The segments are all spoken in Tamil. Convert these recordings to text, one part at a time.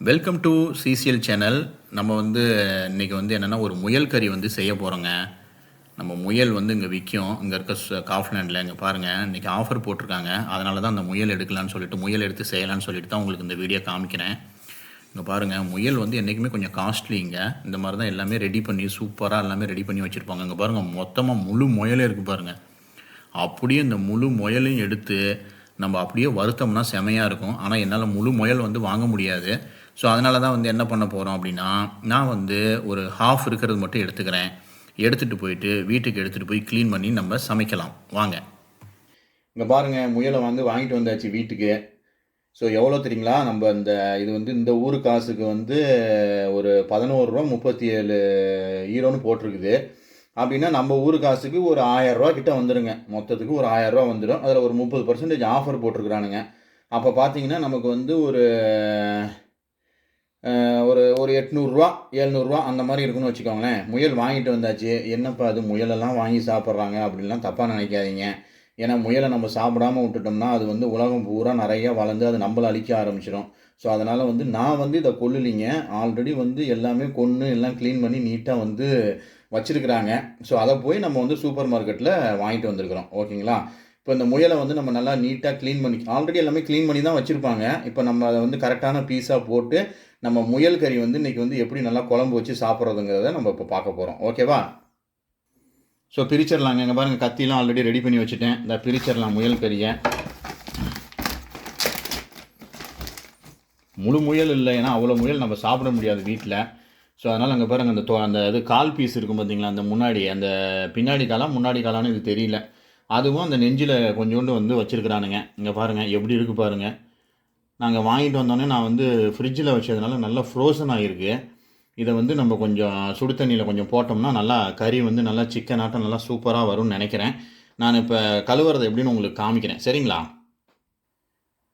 Welcome to CCL channel. நம்ம இன்றைக்கி என்னென்னா ஒரு முயல் கறி செய்ய போகிறோங்க. நம்ம முயல் இங்கே விற்கும், இங்கே இருக்க காஃப்லேண்டில். இங்கே பாருங்கள், இன்றைக்கி ஆஃபர் போட்டிருக்காங்க. அதனால தான் அந்த முயல் எடுக்கலான்னு சொல்லிட்டு, முயல் எடுத்து செய்யலான்னு சொல்லிட்டு தான் உங்களுக்கு இந்த வீடியோ காமிக்கிறேன். இங்கே பாருங்கள், முயல் என்றைக்குமே கொஞ்சம் காஸ்ட்லிங்க. இந்த மாதிரி தான் எல்லாமே ரெடி பண்ணி சூப்பராக எல்லாமே ரெடி பண்ணி வச்சுருப்பாங்க. இங்கே பாருங்கள், மொத்தமாக முழு முயலே இருக்குது பாருங்கள். அப்படியே இந்த முழு முயலையும் எடுத்து நம்ம அப்படியே வறுத்தோம்னா செமையாக இருக்கும். ஆனால் என்னால் முழு முயல் வாங்க முடியாது. ஸோ அதனால தான் என்ன பண்ண போகிறோம் அப்படின்னா, நான் ஒரு ஹாஃப் இருக்கிறது மட்டும் எடுத்துக்கிறேன். எடுத்துகிட்டு போயிட்டு வீட்டுக்கு எடுத்துகிட்டு போய் க்ளீன் பண்ணி நம்ம சமைக்கலாம் வாங்க. இங்கே பாருங்கள், முயலை வாங்கிட்டு வந்தாச்சு வீட்டுக்கு. ஸோ எவ்வளோ தெரியுங்களா, நம்ம இது இந்த ஊர் காசுக்கு ஒரு 11 ரூபா 37 ஈரோன்னு போட்டிருக்குது. அப்படின்னா நம்ம ஊர் காசுக்கு ஒரு 1000 ரூபா கிட்ட வந்துடுங்க. மொத்தத்துக்கு ஒரு 1000 ரூபா வந்துடும். அதில் ஒரு 30% ஆஃபர் போட்டிருக்கிறானுங்க. அப்போ பார்த்தீங்கன்னா நமக்கு ஒரு ஒரு ஒரு 800 700 அந்த மாதிரி இருக்குன்னு வச்சுக்கோங்களேன். முயல் வாங்கிட்டு வந்தாச்சு. என்னப்பா அது முயலெல்லாம் வாங்கி சாப்பிட்றாங்க அப்படின்லாம் தப்பாக நினைக்காதீங்க. ஏன்னா முயலை நம்ம சாப்பிடாமல் விட்டுட்டோம்னா அது உலகம் பூரா நிறையா வளர்ந்து அது நம்மளை அழிக்க ஆரம்பிச்சிடும். ஸோ அதனால் நான் இதை கொல்லலிங்க. ஆல்ரெடி எல்லாமே கொன்று எல்லாம் க்ளீன் பண்ணி நீட்டாக வச்சுருக்குறாங்க. ஸோ அதை போய் நம்ம சூப்பர் மார்க்கெட்டில் வாங்கிட்டு வந்திருக்கிறோம். ஓகேங்களா? இப்போ இந்த முயலை நம்ம நல்லா நீட்டாக க்ளீன் பண்ணி, ஆல்ரெடி எல்லாமே க்ளீன் பண்ணி தான் வச்சுருப்பாங்க. இப்போ நம்ம அதை கரெக்டான பீஸாக போட்டு நம்ம முயல் கறி இன்றைக்கி எப்படி நல்லா குழம்பு வச்சு சாப்பிட்றதுங்கிறத நம்ம இப்போ பார்க்க போகிறோம். ஓகேவா? ஸோ பிரிச்சிடலாங்க. இங்கே பாருங்கள், கத்திலாம் ஆல்ரெடி ரெடி பண்ணி வச்சுட்டேன். இந்த பிரிச்சிடலாம் முயல் கறியை. முழு முயல் இல்லை, ஏன்னா அவ்வளோ முயல் நம்ம சாப்பிட முடியாது வீட்டில். ஸோ அதனால் அங்கே பாருங்கள், அந்த இது கால் பீஸ் இருக்கும் பார்த்தீங்களா, அந்த முன்னாடி அந்த பின்னாடி காலம் முன்னாடி காலான்னு இது தெரியல. அதுவும் அந்த நெஞ்சில் கொஞ்சோண்டு வச்சுருக்குறானுங்க. இங்கே பாருங்கள் எப்படி இருக்குது பாருங்கள். நாங்கள் வாங்கிட்டு வந்தோடனே நான் ஃப்ரிட்ஜில் வச்சதுனால நல்லா ஃப்ரோசன் ஆகிருக்கு. இதை நம்ம கொஞ்சம் சுடு தண்ணியில் கொஞ்சம் போட்டோம்னா நல்லா கறி நல்லா சிக்கன் ஆட்டம் நல்லா சூப்பராக வரும்னு நினைக்கிறேன். நான் இப்போ கழுவுறதை எப்படின்னு உங்களுக்கு காமிக்கிறேன். சரிங்களா?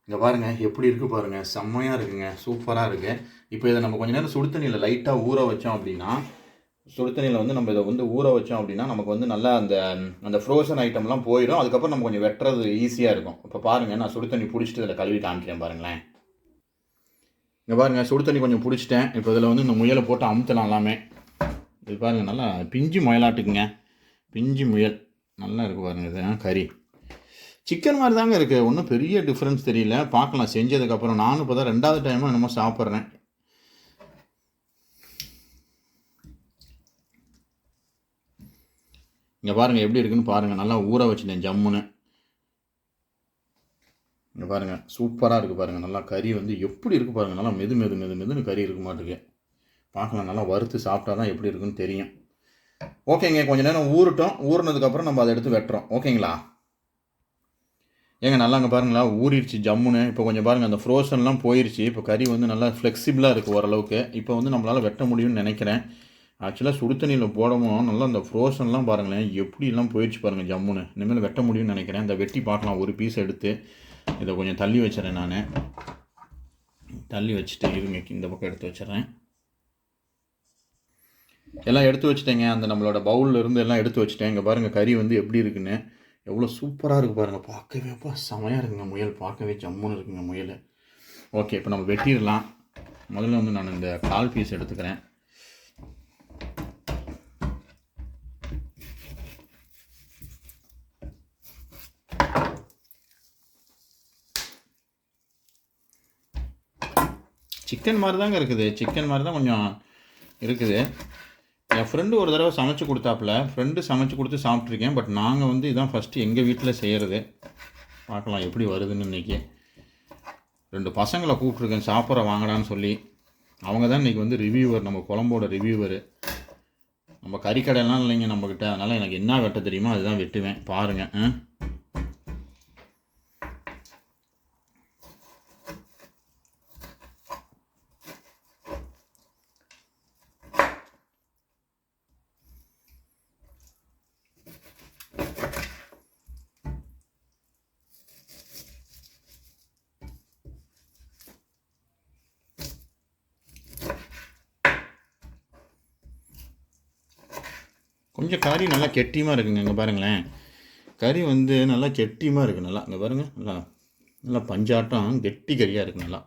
இங்கே பாருங்கள் எப்படி இருக்குது பாருங்கள், செம்மையாக இருக்குங்க, சூப்பராக இருக்குது. இப்போ இதை நம்ம கொஞ்சம் நேரம் சுடு தண்ணியில் லைட்டாக ஊற வச்சோம் அப்படின்னா, சுடு தண்ணியில் நம்ம இதை ஊற வச்சோம் அப்படின்னா நமக்கு நல்லா அந்த ஃப்ரோசன் ஐட்டம்லாம் போயிடும். அதுக்கப்புறம் நம்ம கொஞ்சம் வெட்டுறது ஈஸியாக இருக்கும். இப்போ பாருங்கள், நான் சுடு தண்ணி பிடிச்சிட்டு இதில் கழுவி காமிக்கிறேன் பாருங்களேன். இங்கே பாருங்கள், சுடு தண்ணி கொஞ்சம் பிடிச்சிட்டேன். இப்போ இதில் இந்த முயலை போட்டு அமுத்தலாம் எல்லாமே. இது பாருங்கள், நல்லா பிஞ்சு முயலாட்டுக்குங்க. பிஞ்சு முயல் நல்லா இருக்குது பாருங்கள். இது கறி சிக்கன் மாதிரி தாங்க இருக்குது, ஒன்றும் பெரிய டிஃப்ரென்ஸ் தெரியல. பார்க்கலாம் செஞ்சதுக்கப்புறம். நானும் இப்போ தான் 2வது டைமாக என்னமோ சாப்பிட்றேன். இங்கே பாருங்கள் எப்படி இருக்குன்னு பாருங்கள். நல்லா ஊற வச்சுட்டேன் ஜம்முன்னு. இங்கே பாருங்கள், சூப்பராக இருக்குது பாருங்கள். நல்லா கறி எப்படி இருக்குது பாருங்கள். நல்லா மெதுன்னு கறி இருக்க மாட்டேங்குது. பார்க்கலாம், நல்லா வறுத்து சாப்பிட்டா தான் எப்படி இருக்குன்னு தெரியும். ஓகேங்க, கொஞ்சம் நேரம் ஊறட்டும். ஊறினதுக்கப்புறம் நம்ம அதை எடுத்து வெட்டுறோம். ஓகேங்களா? ஏங்க நல்லா அங்கே பாருங்களா, ஊறிடுச்சு ஜம்முன்னு. இப்போ கொஞ்சம் பாருங்கள், அந்த ஃப்ரோசன்லாம் போயிடுச்சு. இப்போ கறி நல்லா ஃப்ளெக்சிபிளாக இருக்குது ஓரளவுக்கு. இப்போ நம்மளால் வெட்ட முடியும்னு நினைக்கிறேன். ஆக்சுவலாக சுடு தண்ணியில் போடவும் நல்லா அந்த ஃப்ரோசன்லாம் பாருங்களேன் எப்படிலாம் போயிடுச்சு பாருங்கள் ஜம்முன்னு. இனிமேல் வெட்ட முடியும்னு நினைக்கிறேன். இந்த வெட்டி பார்க்கலாம். ஒரு பீஸ் எடுத்து இதை கொஞ்சம் தள்ளி வச்சிடறேன். நான் தள்ளி வச்சுட்டு இருங்க, இந்த பக்கம் எடுத்து வச்சிடறேன். எல்லாம் எடுத்து வச்சுட்டேங்க. அந்த நம்மளோட பவுலில் இருந்து எல்லாம் எடுத்து வச்சுட்டேன். இங்கே பாருங்கள் கறி எப்படி இருக்குன்னு. எவ்வளோ சூப்பராக இருக்குது பாருங்கள். பார்க்கவே செமையாக இருக்குங்க முயல். பார்க்கவே ஜம்முன்னு இருக்குங்க முயல். ஓகே, இப்போ நம்ம வெட்டிடலாம். முதல்ல நான் இந்த கால் பீஸ் எடுத்துக்கிறேன். சிக்கன் மாதிரி தாங்க இருக்குது. சிக்கன் மாதிரி தான் கொஞ்சம் இருக்குது. என் ஃப்ரெண்டு ஒரு தடவை சமைச்சு கொடுத்தாப்புல. ஃப்ரெண்டு சமைச்சு கொடுத்து சாப்பிட்ருக்கேன். பட் நாங்கள் இதான் ஃபஸ்ட்டு எங்கள் வீட்டில் செய்கிறது. பார்க்கலாம் எப்படி வருதுன்னு. இன்றைக்கி 2 பசங்களை கூப்பிட்ருக்கேன் சாப்பிட்ற வாங்கடான்னு சொல்லி. அவங்க தான் இன்றைக்கி ரிவ்யூவர், நம்ம குழம்போட ரிவ்யூவர். நம்ம கறிக்கடையெல்லாம் இல்லைங்க நம்மக்கிட்ட. அதனால் எனக்கு என்ன வெட்ட தெரியுமோ அதுதான் வெட்டுவேன். பாருங்கள். கொஞ்சம் கறி நல்லா கெட்டியமாக இருக்குங்க. இங்கே பாருங்களேன், கறி நல்லா கெட்டியமாக இருக்குது. நல்லா இங்கே பாருங்கள், நல்லா பஞ்சாட்டம் கெட்டி கறியாக இருக்குது. நல்லா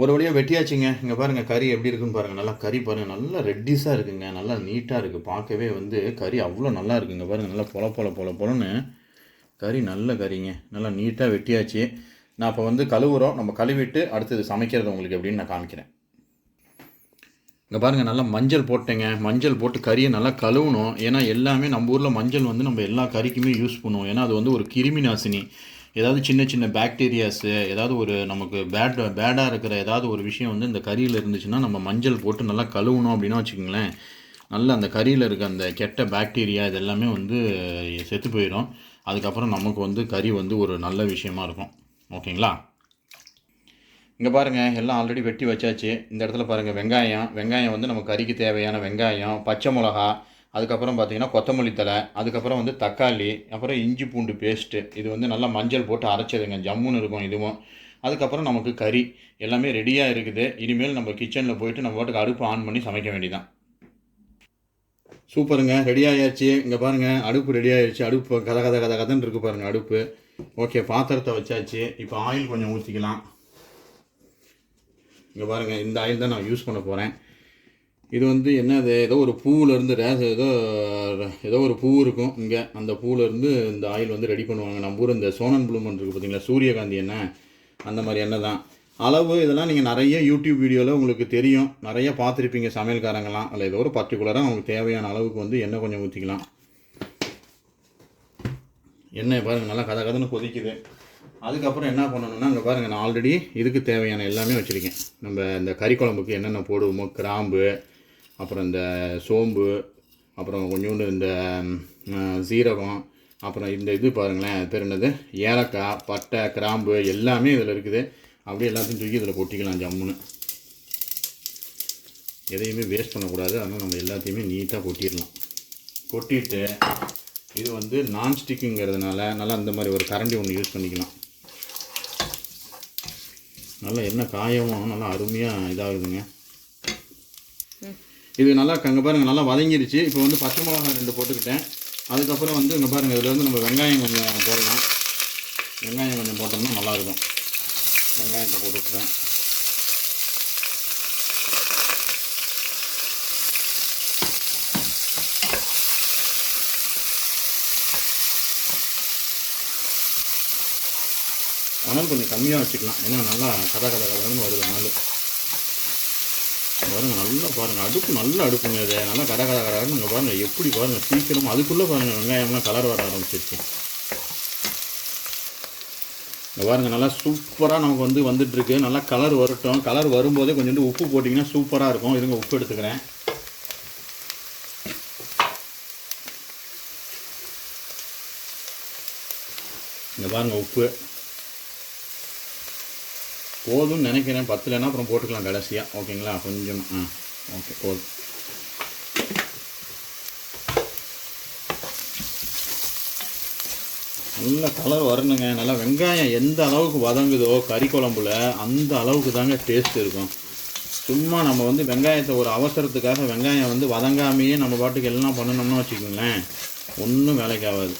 ஒரு வழியாக வெட்டியாச்சுங்க. இங்கே பாருங்கள் கறி எப்படி இருக்குன்னு பாருங்கள். நல்லா கறி பாருங்கள், நல்லா ரெட்டிஸாக இருக்குங்க, நல்லா நீட்டாக இருக்குது. பார்க்கவே வந்து கறி அவ்வளோ நல்லா இருக்குங்க. பாருங்கள் நல்லா பொலன்னு கறி, நல்ல கறிங்க. நல்லா நீட்டாக வெட்டியாச்சு. நான் இப்போ வந்து கழுவுறோம். நம்ம கழுவிட்டு அடுத்தது சமைக்கிறது உங்களுக்கு எப்படின்னு நான் காமிக்கிறேன். இங்கே பாருங்கள் நல்லா மஞ்சள் போட்டேங்க. மஞ்சள் போட்டு கறியை நல்லா கழுவணும். ஏன்னா எல்லாமே நம்ம ஊரில் மஞ்சள் வந்து நம்ம எல்லா கறிக்குமே யூஸ் பண்ணுவோம். ஏன்னா அது வந்து ஒரு கிருமி நாசினி. ஏதாவது சின்ன சின்ன பாக்டீரியாஸு, ஏதாவது ஒரு நமக்கு பேடாக இருக்கிற ஏதாவது ஒரு விஷயம் வந்து இந்த கறியில் இருந்துச்சுன்னா நம்ம மஞ்சள் போட்டு நல்லா கழுவணும் அப்படின்னா வச்சுக்கோங்களேன், நல்லா அந்த கறியில் இருக்க அந்த கெட்ட பாக்டீரியா இதெல்லாமே வந்து செத்து போயிடும். அதுக்கப்புறம் நமக்கு வந்து கறி வந்து ஒரு நல்ல விஷயமா இருக்கும். ஓகேங்களா? இங்கே பாருங்கள் எல்லாம் ஆல்ரெடி வெட்டி வச்சாச்சு. இந்த இடத்துல பாருங்கள் வெங்காயம் வந்து நம்ம கறிக்கு தேவையான வெங்காயம், பச்சை மிளகா, அதுக்கப்புறம் பார்த்திங்கன்னா கொத்தமல்லி தழை, அதுக்கப்புறம் வந்து தக்காளி, அப்புறம் இஞ்சி பூண்டு பேஸ்ட்டு. இது வந்து நல்லா மஞ்சள் போட்டு அரைச்சதுங்க, ஜம்முன்னு இருக்கும் இதுவும். அதுக்கப்புறம் நமக்கு கறி எல்லாமே ரெடியாக இருக்குது. இனிமேல் நம்ம கிச்சனில் போயிட்டு நம்ம பாட்டுக்கு அடுப்பு ஆன் பண்ணி சமைக்க வேண்டியதான். சூப்பருங்க, ரெடி ஆயாச்சு. இங்கே பாருங்கள் அடுப்பு ரெடி ஆகிடுச்சு. அடுப்பு கதன்னு இருக்குது பாருங்கள் அடுப்பு. ஓகே, பாத்திரத்தை வச்சாச்சு. இப்போ ஆயில் கொஞ்சம் ஊற்றிக்கலாம். இங்கே பாருங்கள் இந்த ஆயில் தான் நான் யூஸ் பண்ண போகிறேன். இது வந்து என்னது, ஏதோ ஒரு பூவிலேருந்து ஏதோ ஒரு பூ இருக்கும் இங்கே, அந்த பூவிலேருந்து இந்த ஆயில் வந்து ரெடி பண்ணுவாங்க. நம்ம ஊர் இந்த சோனன் ப்ளூமன் இருக்குது பார்த்தீங்களா, சூரியகாந்தி எண்ணெய், அந்த மாதிரி எண்ணெய் தான். அளவு இதெல்லாம் நீங்கள் நிறைய யூடியூப் வீடியோவில் உங்களுக்கு தெரியும், நிறைய பார்த்துருப்பீங்க சமையல்காரங்களாம். அதில் ஏதோ ஒரு பர்டிகுலராக அவங்களுக்கு தேவையான அளவுக்கு வந்து எண்ணெய் கொஞ்சம் ஊற்றிக்கலாம். எண்ணெய் பாருங்கள் நல்லா கதன்னு கொதிக்குது. அதுக்கப்புறம் என்ன பண்ணணும்னா, அங்கே பாருங்கள் நான் ஆல்ரெடி இதுக்கு தேவையான எல்லாமே வச்சுருக்கேன். நம்ம இந்த கறி குழம்புக்கு என்னென்ன போடுவோமோ, கிராம்பு, அப்புறம் இந்த சோம்பு, அப்புறம் கொஞ்சோண்டு இந்த சீரகம், அப்புறம் இந்த இது பாருங்களேன், அது பேர் என்னது, ஏலக்காய், பட்டை, கிராம்பு எல்லாமே இதில் இருக்குது. அப்படியே எல்லாத்தையும் தூக்கி இதில் கொட்டிக்கலாம் ஜம்முன்னு. எதையுமே வேஸ்ட் பண்ணக்கூடாது. அதனால் நம்ம எல்லாத்தையுமே நீட்டாக கொட்டிடலாம். கொட்டிட்டு இது வந்து நான்ஸ்டிக்குங்கிறதுனால நல்லா இந்த மாதிரி ஒரு கரண்டி ஒன்று யூஸ் பண்ணிக்கலாம். நல்லா எண்ணெய் காயவும் நல்லா அருமையாக இதாகுதுங்க. இது நல்லா அங்கே பாருங்கள் நல்லா வதங்கிருச்சு. இப்போ வந்து பச்சை மிளகாய் 2 போட்டுக்கிட்டேன். அதுக்கப்புறம் வந்து இங்கே பாருங்கள் இதில் வந்து நம்ம வெங்காயம் கொஞ்சம் போடலாம். வெங்காயம் கொஞ்சம் போட்டோம்னா நல்லாயிருக்கும். வெங்காயத்தை போட்டுக்கிறேன். ஆனால் கொஞ்சம் கம்மியாக வச்சுக்கலாம், ஏன்னா நல்லா கதன்னு வருது அதனால. பாருங்கள் நல்லா பாருங்கள் அடுப்பு நல்ல அடுப்புங்க. இது நல்லா கடன்னு இங்கே பாருங்கள் எப்படி பாருங்கள் சீக்கிரம் அதுக்குள்ளே பாருங்கள் வெங்காயம்லாம் கலர் வர ஆரம்பிச்சிருச்சு. இங்கே பாருங்கள் நல்லா சூப்பராக நமக்கு வந்து வந்துட்டுருக்கு. நல்லா கலர் வரட்டும். கலர் வரும்போதே கொஞ்சோண்டு உப்பு போட்டிங்கன்னா சூப்பராக இருக்கும். இதுங்க உப்பு எடுத்துக்கிறேன். இங்கே பாருங்கள் உப்பு போதும்னு நினைக்கிறேன். 10 அப்புறம் போட்டுக்கலாம் கடைசியாக. ஓகேங்களா? கொஞ்சம் ஓகே போதும். நல்லா கலர் வரணுங்க. நல்லா வெங்காயம் எந்த அளவுக்கு வதங்குதோ கறி குழம்புல அந்த அளவுக்கு தாங்க டேஸ்ட் இருக்கும். சும்மா நம்ம வந்து வெங்காயத்தை ஒரு அவசரத்துக்காக வெங்காயம் வந்து வதங்காமையே நம்ம பாட்டுக்கு எல்லாம் பண்ணணும்னு வச்சுக்கோங்களேன், ஒன்றும் வேலைக்கு ஆகாது.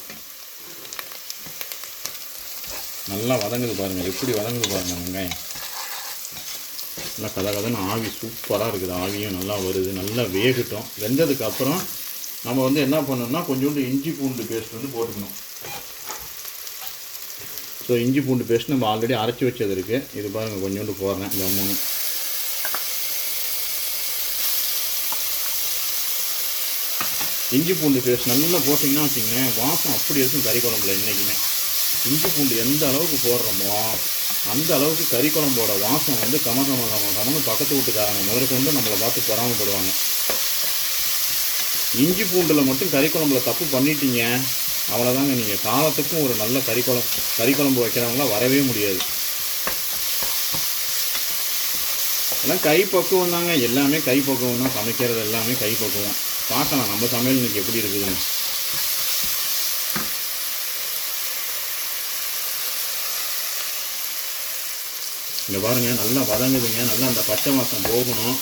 நல்லா வதங்குது பாருங்கள், எப்படி வதங்குது பாருங்கள் வெங்காயம். நல்லா கதன்னு ஆவி சூப்பராக இருக்குது. ஆவியும் நல்லா வருது. நல்லா வேகட்டும். வெந்ததுக்கப்புறம் நம்ம வந்து என்ன பண்ணணும்னா கொஞ்சோண்டு இஞ்சி பூண்டு பேஸ்ட் வந்து போட்டுக்கணும். ஸோ இஞ்சி பூண்டு பேஸ்ட் நம்ம ஆல்ரெடி அரைச்சி வச்சது இருக்குது. இது பாருங்கள் கொஞ்சோண்டு போடுறேன் ஜம்முன்னு. இஞ்சி பூண்டு பேஸ்ட் நல்லா போட்டிங்கன்னா வச்சிங்களேன் வாசம் அப்படி இருக்கும் கறி குழம்புல என்றைக்குமே. இஞ்சி பூண்டு எந்த அளவுக்கு போடுறோமோ அந்த அளவுக்கு கறி குழம்போட வாசம் வந்து கமன்னு பக்கத்து வீட்டுக்காரங்க முதற்கொண்டு நம்மளை பார்த்து பொறாமப்படுவாங்க. இஞ்சி பூண்டில் மட்டும் கறி குழம்புல தப்பு பண்ணிட்டீங்க அவ்வளோதாங்க, நீங்கள் காலத்துக்கும் ஒரு நல்ல கறி குழம்பு வைக்கிறவங்களாம் வரவே முடியாது. எல்லாம் கை பக்குவம் தாங்க, எல்லாமே கை பக்குவம் தான். சமைக்கிறது எல்லாமே கை பக்குவம். பார்க்கலாம் நம்ம சமையல் இன்னைக்கு எப்படி இருக்குதுன்னு. இங்கே பாருங்கள் நல்லா வதங்குதுங்க. நல்லா அந்த பச்சை வாசம் போகணும்.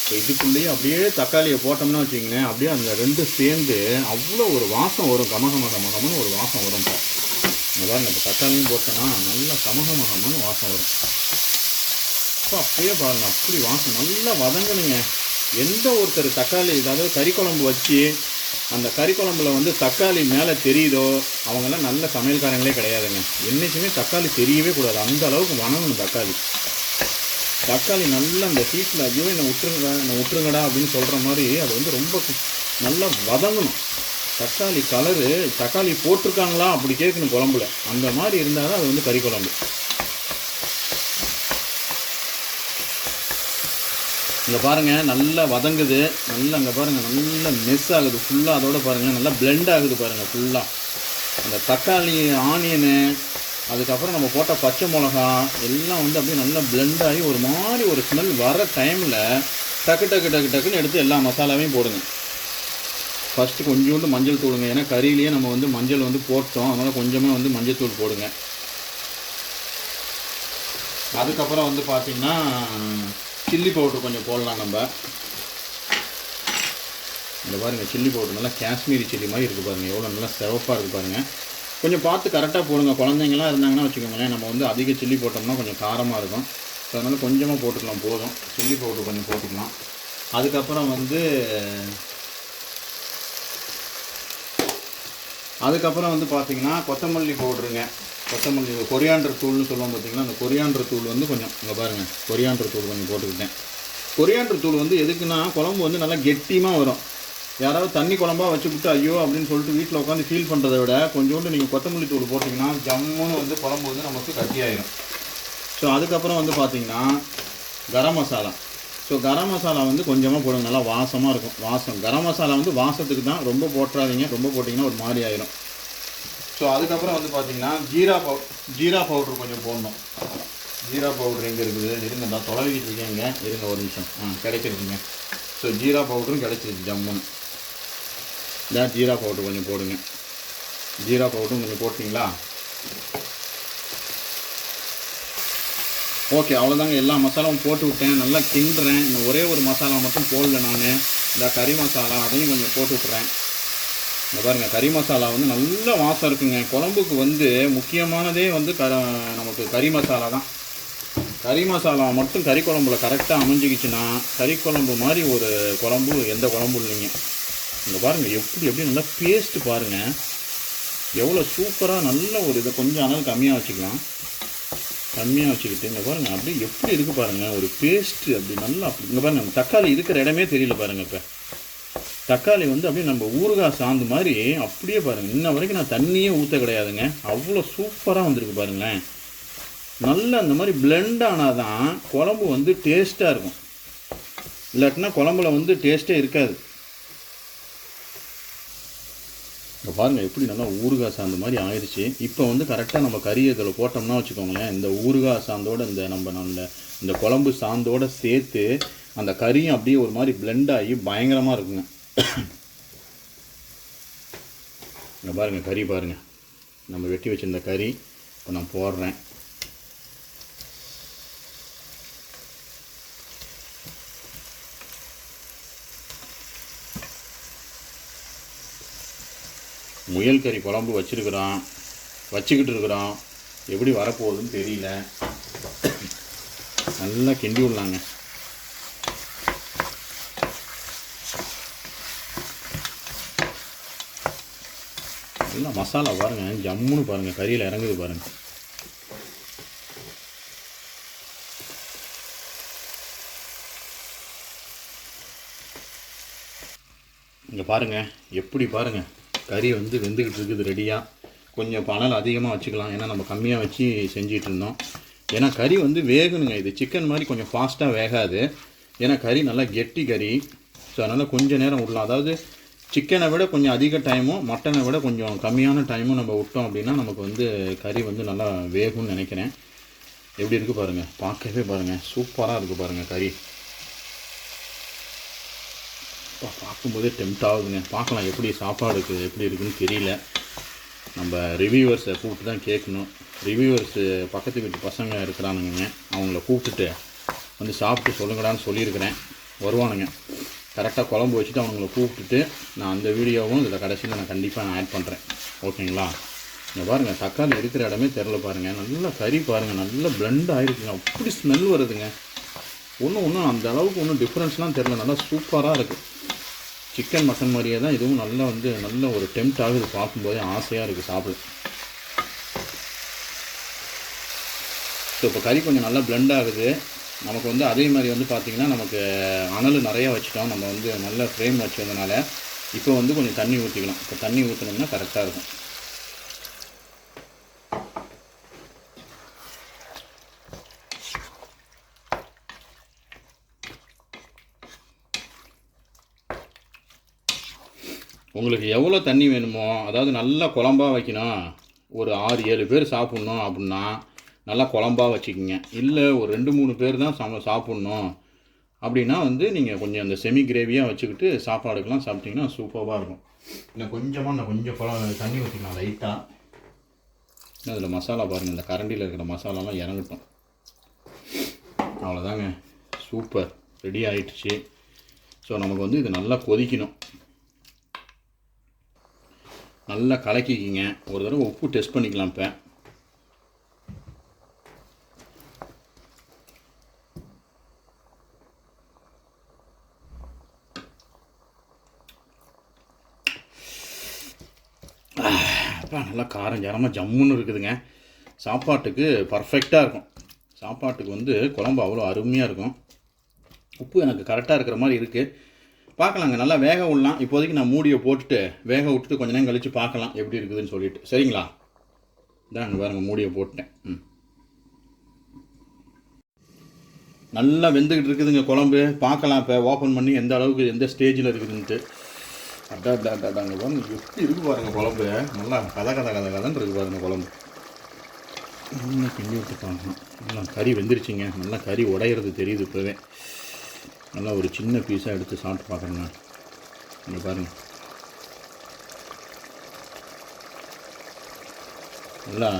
இப்போ இதுக்குள்ளேயே அப்படியே தக்காளியை போட்டோம்னா வச்சிங்களேன், அப்படியே அந்த 2 சேர்ந்து அவ்வளோ ஒரு வாசம் வரும். கமகமன்னு ஒரு வாசம் வரும். இங்கே பாருங்கள் இப்போ தக்காளியும் போட்டோன்னா நல்லா கமகமன்னு வாசம் வரும். அப்பயே பாருங்கள் அப்படி வாசம் நல்லா வதங்கணுங்க. எந்த ஒருத்தர் தக்காளி அதாவது கறி குழம்பு வச்சு அந்த கறி குழம்புல வந்து தக்காளி மேலே தெரியுதோ அவங்கெல்லாம் நல்ல சமையல்காரங்களே கிடையாதுங்க. என்றைக்குமே தக்காளி தெரியவே கூடாது, அந்த அளவுக்கு வணங்கணும் தக்காளி. தக்காளி நல்லா அந்த ஹீட்டில் ஐயோ என்னை விட்டுருங்கடா அப்படின்னு சொல்கிற மாதிரி அது வந்து ரொம்ப நல்லா வதங்கணும். தக்காளி போட்டிருக்காங்களா அப்படி கேட்கணும் குழம்புல, அந்த மாதிரி இருந்தால் தான் அது வந்து கறி குழம்பு. இங்கே பாருங்கள் நல்லா வதங்குது, நல்லா அங்கே பாருங்கள் நல்லா மிஸ் ஆகுது ஃபுல்லாக. அதோட பாருங்கள் நல்லா பிளெண்ட் ஆகுது பாருங்கள் ஃபுல்லாக. அந்த தக்காளி ஆனியனு அதுக்கப்புறம் நம்ம போட்ட பச்சை மிளகா எல்லாம் வந்து அப்படியே நல்லா பிளெண்ட் ஆகி ஒரு மாதிரி ஒரு ஸ்மெல் வர டைமில் டக்குன்னு எடுத்து எல்லா மசாலாவையும் போடுங்க. ஃபஸ்ட்டு கொஞ்சோண்டு மஞ்சள் தூளுங்க, ஏன்னா கறியிலேயே நம்ம வந்து மஞ்சள் வந்து போட்டோம், அதனால் கொஞ்சமாக வந்து மஞ்சள் தூள் போடுங்க. அதுக்கப்புறம் வந்து பார்த்திங்கன்னா சில்லி பவுட்ரு கொஞ்சம் போடலாம் நம்ம. இந்த பாருங்கள் சில்லி பவுட்ரு நல்லா காஷ்மீரி சில்லி மாதிரி இருக்குது பாருங்கள், எவ்வளோ நல்லா சிவப்பாக இருக்குது பாருங்கள். கொஞ்சம் பார்த்து கரெக்டாக போடுங்க. குழந்தைங்களாம் இருந்தாங்கன்னா வச்சுக்கோங்களேன், நம்ம வந்து அதிக சில்லி போட்டோம்னா கொஞ்சம் காரமாக இருக்கும். ஸோ அதனால் கொஞ்சமாக போட்டுக்கலாம், போதும். சில்லி பவுட்ரு கொஞ்சம் போட்டுக்கலாம். அதுக்கப்புறம் வந்து பார்த்திங்கன்னா கொத்தமல்லி பவுட்ருங்க. கொத்தமல்லி கொரியாண்டர் தூள்னு சொல்லுவோம் பார்த்திங்கன்னா, அந்த கொரியாண்டர் தூள் வந்து கொஞ்சம் இங்கே பாருங்கள் கொரியாண்டர் தூள் கொஞ்சம் போட்டுக்கிட்டேன். கொரியாண்டர் தூள் வந்து எதுக்குன்னா குழம்பு வந்து நல்லா கெட்டியமாக வரும். யாராவது தண்ணி குழம்பா வச்சுக்கிட்டு ஐயோ அப்படின்னு சொல்லிட்டு வீட்டில் உட்காந்து ஃபீல் பண்ணுறதை விட கொஞ்சோண்டு நீங்கள் கொத்தமல்லி தூள் போட்டிங்கன்னா ஜம்முன்னு வந்து குழம்பு வந்து நமக்கு கட்டியாயிடும். ஸோ அதுக்கப்புறம் வந்து பார்த்திங்கன்னா கரம் மசாலா. ஸோ கரம் மசாலா வந்து கொஞ்சமாக போடுங்க, நல்லா வாசமாக இருக்கும். கரம் மசாலா வந்து வாசத்துக்கு தான், ரொம்ப போட்டுறாதீங்க, ரொம்ப போட்டிங்கன்னா ஒரு மாதிரி ஆயிரும். ஸோ அதுக்கப்புறம் வந்து பார்த்திங்கன்னா ஜீரா பவுட்ரு கொஞ்சம் போடணும். ஜீரா பவுட்ரு எங்கே இருக்குது இருங்க, நான் தொலைவிட்டு இருக்கேங்க, இருங்க ஒரு நிமிஷம். கிடைச்சிருக்குங்க. ஸோ ஜீரா பவுட்ரும் கிடைச்சிருக்கு ஜம்முன்னு. இதான் ஜீரா பவுட்ரு கொஞ்சம் போடுங்க. ஜீரா பவுட்ரும் கொஞ்சம் போட்டிங்களா? ஓகே, அவ்வளோதாங்க. எல்லா மசாலாவும் போட்டு விட்டேன், நல்லா கிண்டுறேன். இன்னும் ஒரே ஒரு மசாலா மட்டும் போடல நான், இந்த கறி மசாலா, அதையும் கொஞ்சம் போட்டு விட்றேன். இந்த பாருங்கள் கறி மசாலா வந்து நல்ல வாசம் இருக்குங்க. குழம்புக்கு வந்து முக்கியமானதே வந்து நமக்கு கறி மசாலா தான். கறி மசாலா மட்டும் கறி குழம்புல கரெக்டாக அமைஞ்சிக்கிச்சுன்னா கறி குழம்பு மாதிரி ஒரு குழம்பு எந்த குழம்பும் இல்லைங்க. இங்கே பாருங்கள் எப்படி நல்லா பேஸ்ட்டு பாருங்கள், எவ்வளோ சூப்பராக நல்ல ஒரு இதை கொஞ்சம் அனல் கம்மியாக வச்சுக்கிட்டு இங்கே பாருங்கள் அப்படியே எப்படி இருக்குது பாருங்கள், ஒரு பேஸ்ட்டு அப்படி நல்லா அப்படி. இங்கே பாருங்கள் நம்ம தக்காளி இருக்கிற இடமே தெரியல பாருங்கள். இப்போ தக்காளி வந்து அப்படியே நம்ம ஊறுகாய் சாந்து மாதிரி அப்படியே பாருங்கள். இன்ன வரைக்கும் நான் தண்ணியே ஊற்ற கிடையாதுங்க, அவ்வளோ சூப்பராக வந்திருக்கு பாருங்களேன். நல்லா அந்த மாதிரி பிளெண்ட் ஆனால் தான் குழம்பு வந்து டேஸ்ட்டாக இருக்கும், இல்லாட்டினா குழம்புல வந்து டேஸ்ட்டே இருக்காது. இப்போ பாருங்கள் எப்படி நல்லா ஊறுகாய் சாந்த மாதிரி ஆயிடுச்சு. இப்போ வந்து கரெக்டாக நம்ம கறி இதில் போட்டோம்னா வச்சுக்கோங்களேன், இந்த ஊறுகாய் சாந்தோடு இந்த குழம்பு சாந்தோடு சேர்த்து அந்த கறியும் அப்படியே ஒரு மாதிரி பிளெண்ட் ஆகி பயங்கரமாக இருக்குங்க. இங்கே பாருங்கள் கறி பாருங்கள், நம்ம வெட்டி வச்சுருந்த கறி இப்போ நான் போடுறேன். முயல் கறி குழம்பு வச்சுக்கிட்டு இருக்கிறோம். எப்படி வரப்போகுதுன்னு தெரியல. நல்லா கிண்டி விடலாங்க. நல்லா மசாலா பாருங்கள் ஜம்முன்னு பாருங்கள், கறியில் இறங்குது பாருங்கள். இங்கே பாருங்கள் எப்படி பாருங்கள் கறி வந்து வெந்துக்கிட்டு இருக்குது ரெடியாக. கொஞ்சம் பணல் அதிகமாக வச்சுக்கலாம், ஏன்னா நம்ம கம்மியாக வச்சு செஞ்சிகிட்டு இருந்தோம். ஏன்னா கறி வந்து வேகணுங்க, இது சிக்கன் மாதிரி கொஞ்சம் ஃபாஸ்ட்டாக வேகாது. ஏன்னா கறி நல்லா கெட்டி கறி. ஸோ அதனால் கொஞ்சம் நேரம் விடலாம். அதாவது சிக்கனை விட கொஞ்சம் அதிக டைமும் மட்டனை விட கொஞ்சம் கம்மியான டைமும் நம்ம விட்டோம் அப்படின்னா நமக்கு வந்து கறி வந்து நல்லா வேகும்னு நினைக்கிறேன். எப்படி இருக்குது பாருங்கள், பார்க்கவே பாருங்கள் சூப்பராக இருக்குது பாருங்கள் கறி. பார்க்கும்போதே டெம்ட் ஆகுதுங்க. பார்க்கலாம் எப்படி சாப்பாடுக்கு எப்படி இருக்குதுன்னு தெரியல. நம்ம ரிவ்யூவர்ஸை கூப்பிட்டு தான் கேட்கணும். ரிவ்யூவர்ஸு பக்கத்து வீட்டு பசங்க இருக்கிறானுங்க, அவங்கள கூப்பிட்டுட்டு வந்து சாப்பிட்டு சொல்லுங்கடான்னு சொல்லியிருக்கிறேன். வருவானுங்க. கரெக்டாக குழம்பு வச்சுட்டு அவங்கள கூப்பிட்டுட்டு நான் அந்த வீடியோவும் இதில் கடைசியில் நான் கண்டிப்பாக ஆட் பண்ணுறேன். ஓகேங்களா? இங்கே பாருங்கள் தக்காளி இருக்கிற இடமே தெரில பாருங்கள். நல்லா கறி பாருங்கள், நல்லா பிளெண்ட் ஆகிருக்குங்க. அப்படி ஸ்மெல் வருதுங்க. ஒன்றும் அந்த அளவுக்கு ஒன்றும் டிஃப்ரென்ஸ்லாம் தெரில, நல்லா சூப்பராக இருக்குது. சிக்கன் மட்டன் மாதிரியே தான் இதுவும் நல்லா நல்ல ஒரு டெம்ப்ட் ஆகுது, பார்க்கும்போதே ஆசையாக இருக்குது சாப்பிட. ஸோ இப்போ கறி கொஞ்சம் நல்லா பிளெண்ட் ஆகுது. நமக்கு அதே மாதிரி பார்த்திங்கன்னா நமக்கு அனல் நிறையா வச்சுட்டோம். நம்ம நல்ல ஃப்ளேம் வச்சதுனால இப்போ கொஞ்சம் தண்ணி ஊற்றிக்கலாம். இப்போ தண்ணி ஊற்றினோம்னா கரெக்டாக இருக்கும். உங்களுக்கு எவ்வளோ தண்ணி வேணுமோ, அதாவது நல்லா குழம்பாக வைக்கணும், ஒரு 6-7 பேர் சாப்பிட்ணும் அப்படின்னா நல்லா குழம்பாக வச்சுக்கிங்க. இல்லை ஒரு 2-3 பேர் தான் சாப்பிட்ணும் அப்படின்னா நீங்கள் கொஞ்சம் அந்த செமி கிரேவியாக வச்சுக்கிட்டு சாப்பாடுக்கெலாம் சாப்பிட்டிங்கன்னா சூப்பராக இருக்கும். இன்னும் கொஞ்சம் தண்ணி ஊற்றிக்கலாம் லைட்டாக. அதில் மசாலா பாருங்கள், இந்த கரண்டியில் இருக்கிற மசாலாலாம் இறங்கட்டும். அவ்வளோதாங்க, சூப்பர், ரெடி ஆகிடுச்சு. ஸோ நமக்கு இது நல்லா கொதிக்கணும். நல்லா கலக்கிக்கிங்க. ஒரு தடவை உப்பு டெஸ்ட் பண்ணிக்கலாம். இப்போ நல்லா காரம் ஜாரமாக ஜம்முன்னு இருக்குதுங்க. சாப்பாட்டுக்கு பர்ஃபெக்டாக இருக்கும். சாப்பாட்டுக்கு குழம்பு அவ்வளோ அருமையாக இருக்கும். உப்பு எனக்கு கரெக்டாக இருக்கிற மாதிரி இருக்குது. பார்க்கலாங்க, நல்லா வேக விடலாம். இப்போதைக்கு நான் மூடியை போட்டுட்டு வேக விட்டுட்டு கொஞ்ச நேரம் கழித்து பார்க்கலாம் எப்படி இருக்குதுன்னு சொல்லிட்டு. சரிங்களா? இதாங்க பாருங்கள், மூடியை போட்டேன். நல்லா வெந்துக்கிட்டு இருக்குதுங்க குழம்பு. பார்க்கலாம் இப்போ ஓப்பன் பண்ணி எந்த அளவுக்கு எந்த ஸ்டேஜில் இருக்குதுன்ட்டு. அதாங்க பாருங்கள் எப்படி இருக்குது பாருங்கள் குழம்பு. நல்லா கதன்னு இருக்குது பாருங்கள் குழம்பு. இன்னும் கிண்டி விட்டு பார்க்கலாம். நல்லா கறி வெந்துருச்சுங்க. நல்லா கறி உடையிறது தெரியுது இப்போவே. நல்லா ஒரு சின்ன பீஸாக எடுத்து சாப்பிட்டு பார்க்குறேங்க. இங்கே பாருங்கள், நல்லா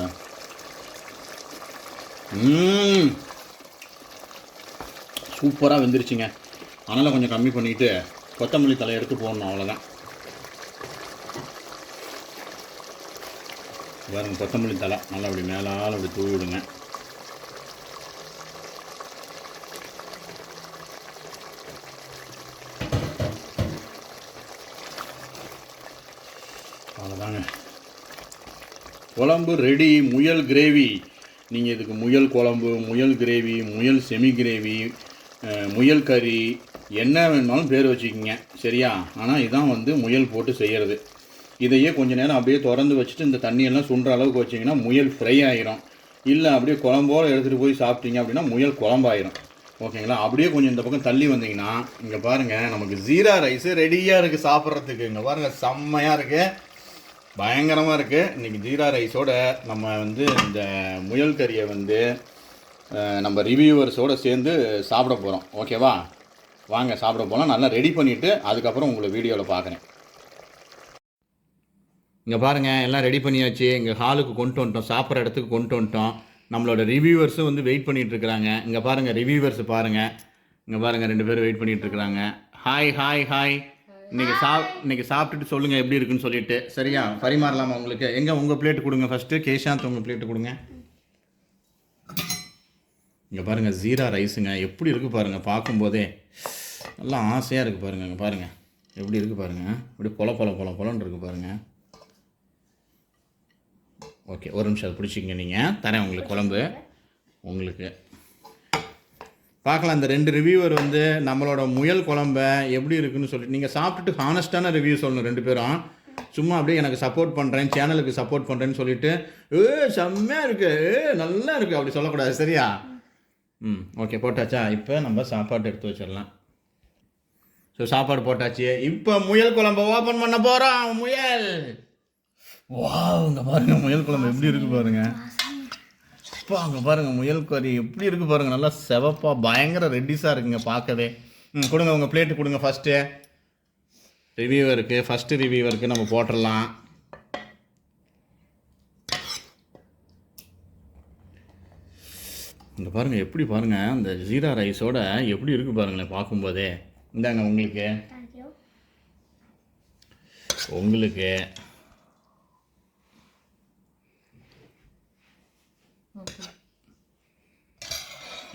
சூப்பராக வெந்துருச்சுங்க. அதனால் கொஞ்சம் கம்மி பண்ணிவிட்டு கொத்தமல்லி தலை எடுத்து போடணும், அவ்வளோதான். பாருங்கள், கொத்தமல்லி தலை நல்லா அப்படி மேலால் அப்படி தூவி விடுங்க. அவ்வளோதாங்க, குழம்பு ரெடி. முயல் கிரேவி. நீங்கள் இதுக்கு முயல் குழம்பு, முயல் கிரேவி, முயல் செமி கிரேவி, முயல் கறி, என்ன வேணுமாலும் பேர் வச்சுக்கிங்க. சரியா? ஆனால் இதான் முயல் போட்டு செய்கிறது. இதையே கொஞ்சம் நேரம் அப்படியே திறந்து வச்சுட்டு இந்த தண்ணியெல்லாம் சுண்டுற அளவுக்கு வச்சிங்கன்னா முயல் ஃப்ரை ஆகிரும். இல்லை அப்படியே குழம்போடு எடுத்துகிட்டு போய் சாப்பிட்டீங்க அப்படின்னா முயல் குழம்பாயிரும். ஓகேங்களா? அப்படியே கொஞ்சம் இந்த பக்கம் தள்ளி வந்தீங்கன்னா இங்கே பாருங்கள், நமக்கு ஜீரா ரைஸு ரெடியாக இருக்குது சாப்பிட்றதுக்கு. இங்கே பாருங்கள், செம்மையாக இருக்குது, பயங்கரமாக இருக்குது. இன்றைக்கி ஜீரா ரைஸோட நம்ம இந்த முயல் கறியை நம்ம ரிவ்யூவர்ஸோடு சேர்ந்து சாப்பிட போகிறோம். ஓகேவா? வாங்க சாப்பிட போகலாம். நல்லா ரெடி பண்ணிவிட்டு அதுக்கப்புறம் உங்களை வீடியோவில் பார்க்குறேன். இங்கே பாருங்கள், எல்லாம் ரெடி பண்ணியாச்சு. இங்கே ஹாலுக்கு கொண்டு வந்துட்டோம், சாப்பிட்ற இடத்துக்கு கொண்டு வந்துட்டோம். நம்மளோட ரிவ்யூவர்ஸும் வெயிட் பண்ணிகிட்ருக்குறாங்க. இங்கே பாருங்கள், ரிவ்யூவர்ஸ் பாருங்கள். இங்கே பாருங்கள், 2 பேரும் வெயிட் பண்ணிகிட்ருக்குறாங்க. Hi hi hi. இன்றைக்கி சாப்பிட்டுட்டு சொல்லுங்கள் எப்படி இருக்குன்னு சொல்லிட்டு. சரியா? பரிமாறலாமா உங்களுக்கு? எங்கே உங்கள் பிளேட்டு கொடுங்க ஃபஸ்ட்டு. கேஷாந்த் உங்கள் பிளேட்டு கொடுங்க. இங்கே பாருங்கள், ஜீரா ரைஸுங்க. எப்படி இருக்குது பாருங்கள், பார்க்கும்போதே நல்லா ஆசையாக இருக்குது பாருங்கள். இங்கே பாருங்கள் எப்படி இருக்குது பாருங்கள். இப்படி பொலன்னு இருக்குது பாருங்கள். ஓகே, ஒரு நிமிஷம் அதை பிடிச்சிங்க. நீங்கள் தரேன் உங்களுக்கு குழம்பு. உங்களுக்கு பார்க்கலாம். இந்த 2 ரிவ்யூவர் நம்மளோட முயல் குழம்ப எப்படி இருக்குன்னு சொல்லிட்டு நீங்கள் சாப்பிட்டுட்டு ஹானஸ்டான ரிவ்யூ சொல்லணும் 2 பேரும். சும்மா அப்படியே எனக்கு சப்போர்ட் பண்ணுறேன், சேனலுக்கு சப்போர்ட் பண்ணுறேன்னு சொல்லிட்டு செம்மையாக இருக்குது, நல்லா இருக்குது அப்படி சொல்லக்கூடாது. சரியா? ஓகே, போட்டாச்சா? இப்போ நம்ம சாப்பாடு எடுத்து வச்சிடலாம். ஸோ சாப்பாடு போட்டாச்சு. இப்போ முயல் குழம்பு ஓப்பன் பண்ண போகிறோம். முயல், வா, இங்கே பாருங்கள் முயல் குழம்பு எப்படி இருக்குது பாருங்கள். அப்பா, அங்கே பாருங்கள் முயல் கறி எப்படி இருக்குது பாருங்கள். நல்லா செவப்பாக பயங்கர ரெட்டிஸாக இருக்குங்க பார்க்கவே. கொடுங்க உங்கள் பிளேட்டு கொடுங்க. ஃபஸ்ட்டு ரிவ்யூவருக்கு நம்ம போட்டுடலாம். இங்கே பாருங்கள் எப்படி பாருங்கள், அந்த ஜீரா ரைஸோட எப்படி இருக்குது பாருங்களேன் பார்க்கும்போதே. இந்தாங்க உங்களுக்கு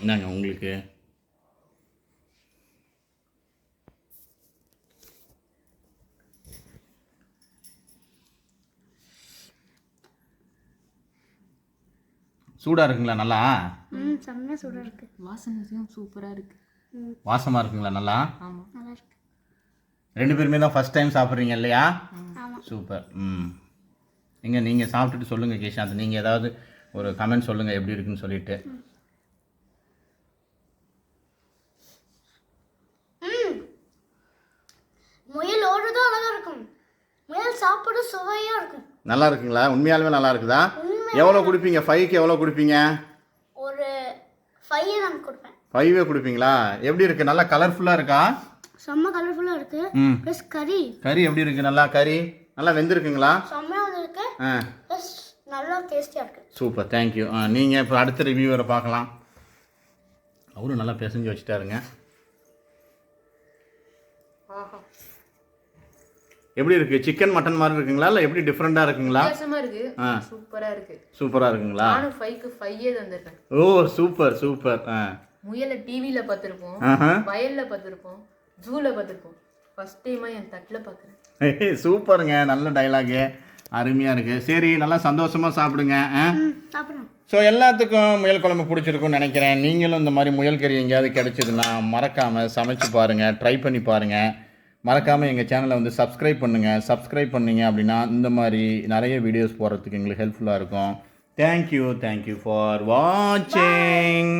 இந்தாங்க உங்களுக்கு. சூடாக இருக்குங்களா நல்லா? செம்மையாக சூடாக இருக்குது. வாசனையும் சூப்பராக இருக்குது. வாசமாக இருக்குங்களா நல்லா? ஆமாம், நல்லா இருக்கு. 2 பேருமே தான் ஃபஸ்ட் டைம் சாப்பிட்றீங்க இல்லையா? ஆமாம். சூப்பர். எங்கே நீங்கள் சாப்பிட்டுட்டு சொல்லுங்கள் கேஷாந்த், நீங்கள் ஏதாவது ஒரு கமெண்ட் சொல்லுங்கள் எப்படி இருக்குன்னு சொல்லிட்டு. முயல் ஓடுறதும் அழகாக இருக்கும். முயல் சாப்பிட சுவையாக இருக்கும். நல்லா இருக்குங்களா? உண்மையாலுமே நல்லா இருக்குதா? எவ்வளோ கொடுப்பீங்க? 5க்கு எவ்வளோ கொடுப்பீங்க? ஒரு 5 நான் கொடுப்பேன். 5 கொடுப்பீங்களா? எப்படி இருக்குது? நல்லா கலர்ஃபுல்லாக இருக்கா? செம்ம கலர்ஃபுல்லாக இருக்குது. ப்ளஸ் கறி எப்படி இருக்குது? நல்லா கறி நல்லா வெந்திருக்குங்களா? செம்மையாக இருக்கு. ப்ளஸ் நல்லா டேஸ்டியாக இருக்குது. Super, thank you. நீங்கள் இப்போ அடுத்த ரிவ்யூவரை பார்க்கலாம். அவரும் நல்லா பிசைஞ்சு வச்சுட்டாருங்க. எப்படி இருக்குது? சிக்கன் மட்டன் மாதிரி இருக்குங்களா இல்லை எப்படி டிஃப்ரெண்ட்டாக இருக்குங்களா? வித்தியாசமாக இருக்குது. சூப்பராக இருக்குது. சூப்பராக இருக்குங்களா? நானும் 5க்கு 5 தந்திருக்கேன். ஓ சூப்பர் சூப்பர். முயலை டிவியில் பார்த்துருப்போம், வயலில் பார்த்துருப்போம், ஜூவில் பார்த்துருப்போம். ஃபஸ்ட் டைமாக என் தட்டில் பார்க்குறேன். சூப்பருங்க, நல்ல டைலாகு, அருமையாக இருக்குது. சரி, நல்லா சந்தோஷமாக சாப்பிடுங்க. சாப்பிடணும். ஸோ எல்லாத்துக்கும் முயல் குழம்பு பிடிச்சிருக்குன்னு நினைக்கிறேன். நீங்களும் இந்த மாதிரி முயல் கறி எங்கேயாவது கிடச்சிதுன்னா மறக்காமல் சமைச்சு பாருங்கள், ட்ரை பண்ணி பாருங்கள். மறக்காமல் எங்கள் சேனலை வந்து சப்ஸ்கிரைப் பண்ணுங்கள். சப்ஸ்கிரைப் பண்ணிங்க அப்படின்னா இந்த மாதிரி நிறைய வீடியோஸ் போடுறதுக்கு எங்களுக்கு ஹெல்ப்ஃபுல்லாக இருக்கும். தேங்க்யூ ஃபார் வாட்சிங்.